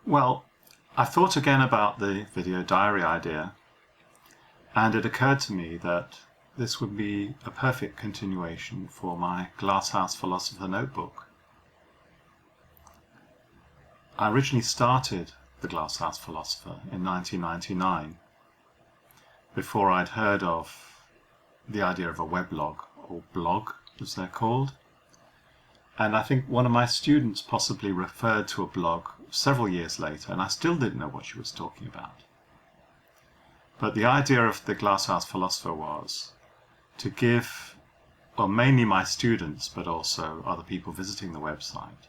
Well, I thought again about the video diary idea, and it occurred to me that this would be a perfect continuation for my Glasshouse Philosopher notebook. I originally started the Glasshouse Philosopher in 1999, before I'd heard of the idea of a weblog, or blog as they're called. And I think one of my students possibly referred to a blog several years later, and I still didn't know what she was talking about. But the idea of the Glasshouse Philosopher was to give, well, mainly my students, but also other people visiting the website,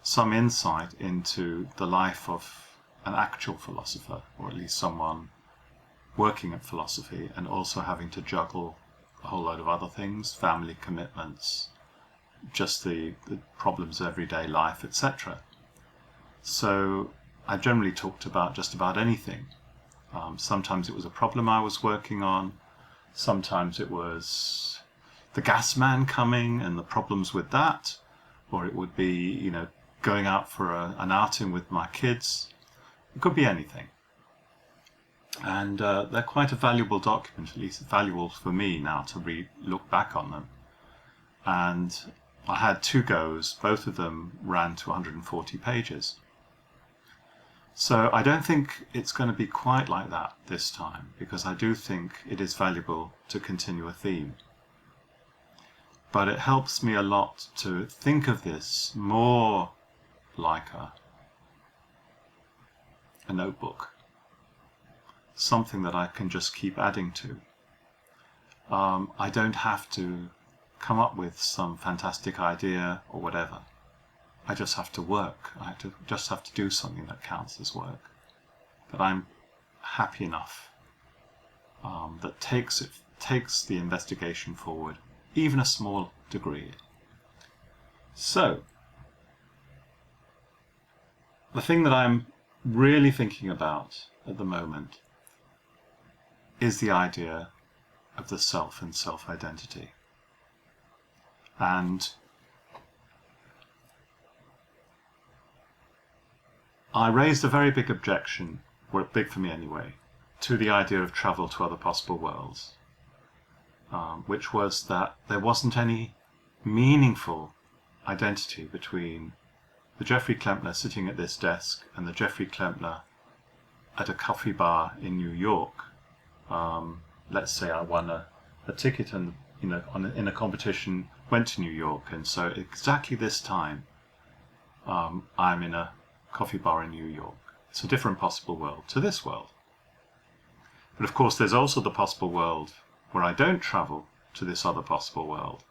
some insight into the life of an actual philosopher, or at least someone working at philosophy and also having to juggle a whole load of other things, family commitments, just the problems of everyday life, etc. So I generally talked about just about anything. Sometimes it was a problem I was working on, sometimes it was the gas man coming and the problems with that, or it would be, going out for an outing with my kids. It could be anything. And they're quite a valuable document, at least valuable for me now to look back on them. And I had 2 goes, both of them ran to 140 pages. So I don't think it's going to be quite like that this time, because I do think it is valuable to continue a theme. But it helps me a lot to think of this more like a notebook, something that I can just keep adding to. I don't have to come up with some fantastic idea or whatever. I just have to work. I just have to do something that counts as work, that I'm happy enough, that takes the investigation forward, even a small degree. So, the thing that I'm really thinking about at the moment is the idea of the self and self-identity. And I raised a very big objection, or big for me anyway, to the idea of travel to other possible worlds, which was that there wasn't any meaningful identity between the Jeffrey Klempner sitting at this desk and the Jeffrey Klempner at a coffee bar in New York. Let's say I won a ticket and in a competition, went to New York, and so exactly this time I'm in a coffee bar in New York. It's a different possible world to this world. But of course there's also the possible world where I don't travel to this other possible world.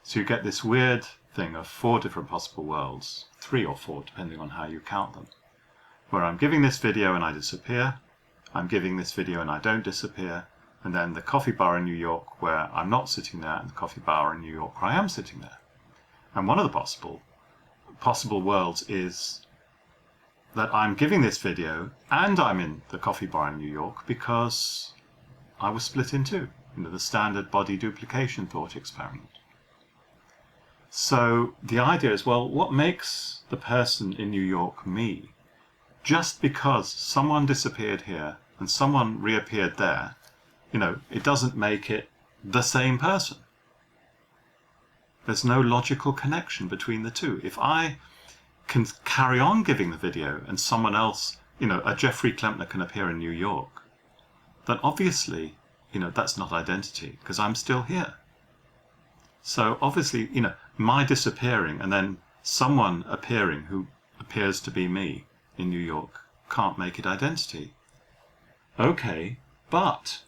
So you get this weird thing of 4 different possible worlds, 3 or 4 depending on how you count them, where I'm giving this video and I disappear, I'm giving this video and I don't disappear, and then the coffee bar in New York where I'm not sitting there, and the coffee bar in New York where I am sitting there. And one of the possible worlds is that I'm giving this video and I'm in the coffee bar in New York because I was split in 2, the standard body duplication thought experiment. So the idea is, well, what makes the person in New York me? Just because someone disappeared here and someone reappeared there, it doesn't make it the same person. There's no logical connection between the two. If I can carry on giving the video and someone else, a Jeffrey Klempner can appear in New York, then obviously, that's not identity, because I'm still here. So obviously, my disappearing and then someone appearing who appears to be me in New York can't make it identity. Okay, but,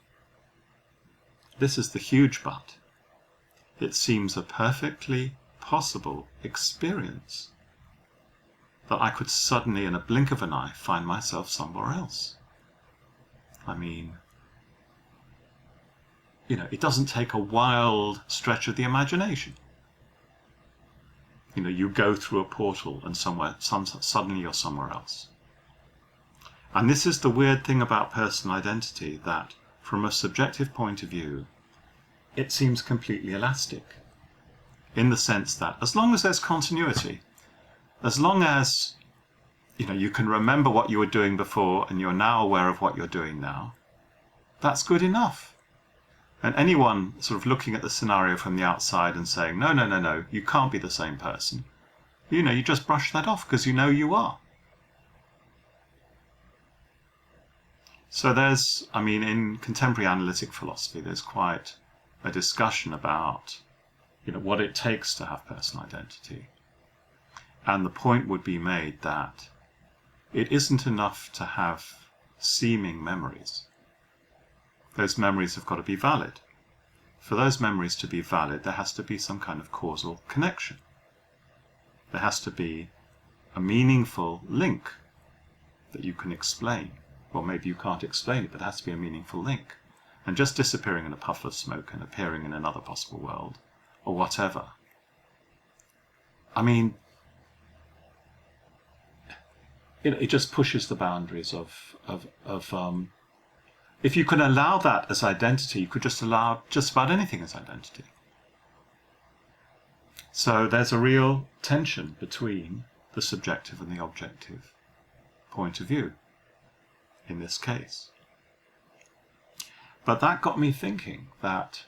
this is the huge but, it seems a perfectly possible experience that I could suddenly, in a blink of an eye, find myself somewhere else. I mean, it doesn't take a wild stretch of the imagination. You go through a portal and suddenly you're somewhere else. And this is the weird thing about personal identity, that from a subjective point of view, it seems completely elastic, in the sense that as long as there's continuity, as long as you can remember what you were doing before and you're now aware of what you're doing now. That's good enough. And anyone sort of looking at the scenario from the outside and saying, no, you can't be the same person, you just brush that off because you are. So there's, in contemporary analytic philosophy, there's quite a discussion about, what it takes to have personal identity. And the point would be made that it isn't enough to have seeming memories. Those memories have got to be valid. For those memories to be valid, there has to be some kind of causal connection. There has to be a meaningful link that you can explain. Well, maybe you can't explain it, but there has to be a meaningful link. And just disappearing in a puff of smoke and appearing in another possible world, or whatever. It just pushes the boundaries of if you can allow that as identity, you could just allow just about anything as identity. So there's a real tension between the subjective and the objective point of view in this case. But that got me thinking that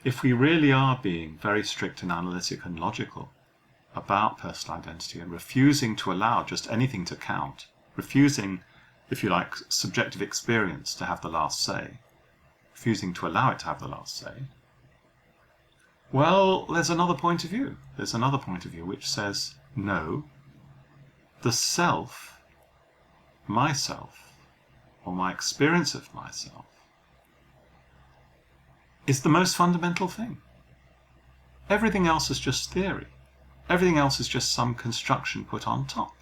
if we really are being very strict and analytic and logical about personal identity and refusing to allow just anything to count, refusing, if you like, subjective experience to have the last say, refusing to allow it to have the last say, well, there's another point of view. There's another point of view which says, no, the self, myself, or my experience of myself, is the most fundamental thing. Everything else is just theory. Everything else is just some construction put on top.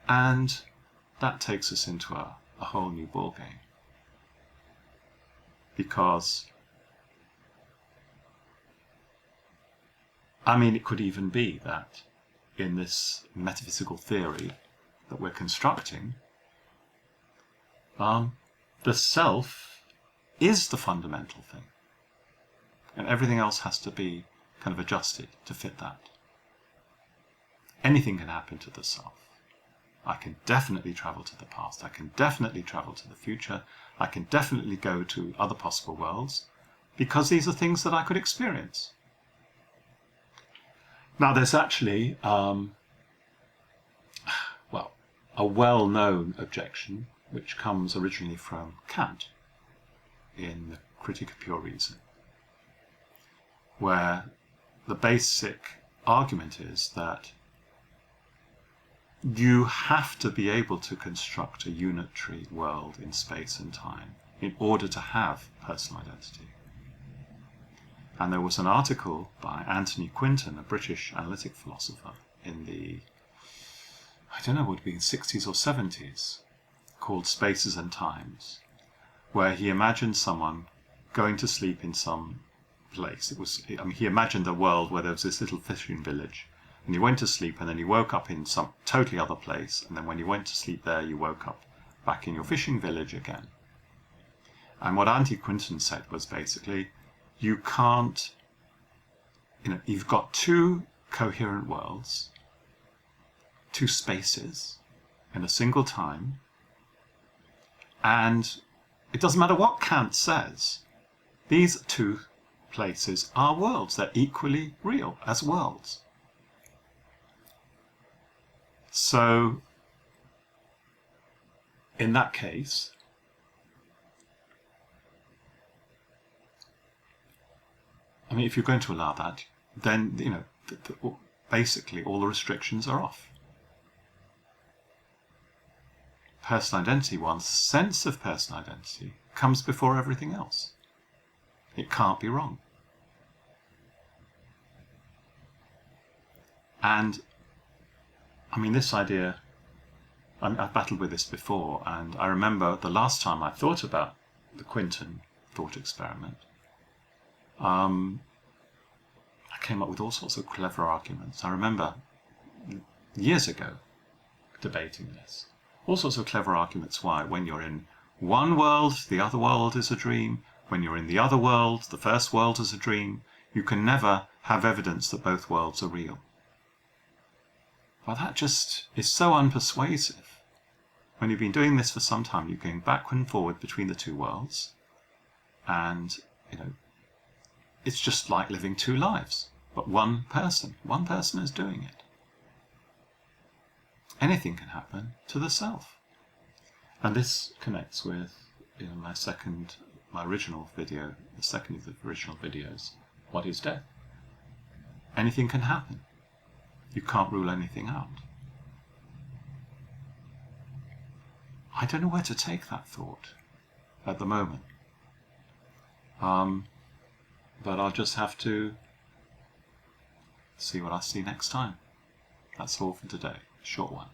And that takes us into a whole new ballgame. Because, it could even be that in this metaphysical theory that we're constructing, the self is the fundamental thing. And everything else has to be kind of adjusted to fit that. Anything can happen to the self. I can definitely travel to the past. I can definitely travel to the future. I can definitely go to other possible worlds because these are things that I could experience. Now, there's actually, a well-known objection which comes originally from Kant in the Critique of Pure Reason, where the basic argument is that you have to be able to construct a unitary world in space and time in order to have personal identity. And there was an article by Anthony Quinton, a British analytic philosopher, in the, would it be in 60s or 70s, called Spaces and Times, where he imagined someone going to sleep in some place. He imagined a world where there was this little fishing village, and he went to sleep, and then he woke up in some totally other place, and then when you went to sleep there, you woke up back in your fishing village again. And what Anthony Quinton said was basically, you can't, you've got two coherent worlds, two spaces in a single time, and it doesn't matter what Kant says, these two places are worlds. They're equally real as worlds. So, in that case, if you're going to allow that, then, basically all the restrictions are off. Personal identity, one's sense of personal identity, comes before everything else. It can't be wrong. And, this idea, I've battled with this before, and I remember the last time I thought about the Quinton thought experiment, I came up with all sorts of clever arguments. I remember years ago debating this. All sorts of clever arguments why when you're in one world, the other world is a dream. When you're in the other world, the first world is a dream. You can never have evidence that both worlds are real. Well, that just is so unpersuasive. When you've been doing this for some time, you're going backward and forward between the two worlds, and it's just like living two lives, but one person is doing it. Anything can happen to the self. And this connects with my original video, the second of the original videos, what is death? Anything can happen. You can't rule anything out. I don't know where to take that thought at the moment. But I'll just have to see what I see next time. That's all for today. Short one.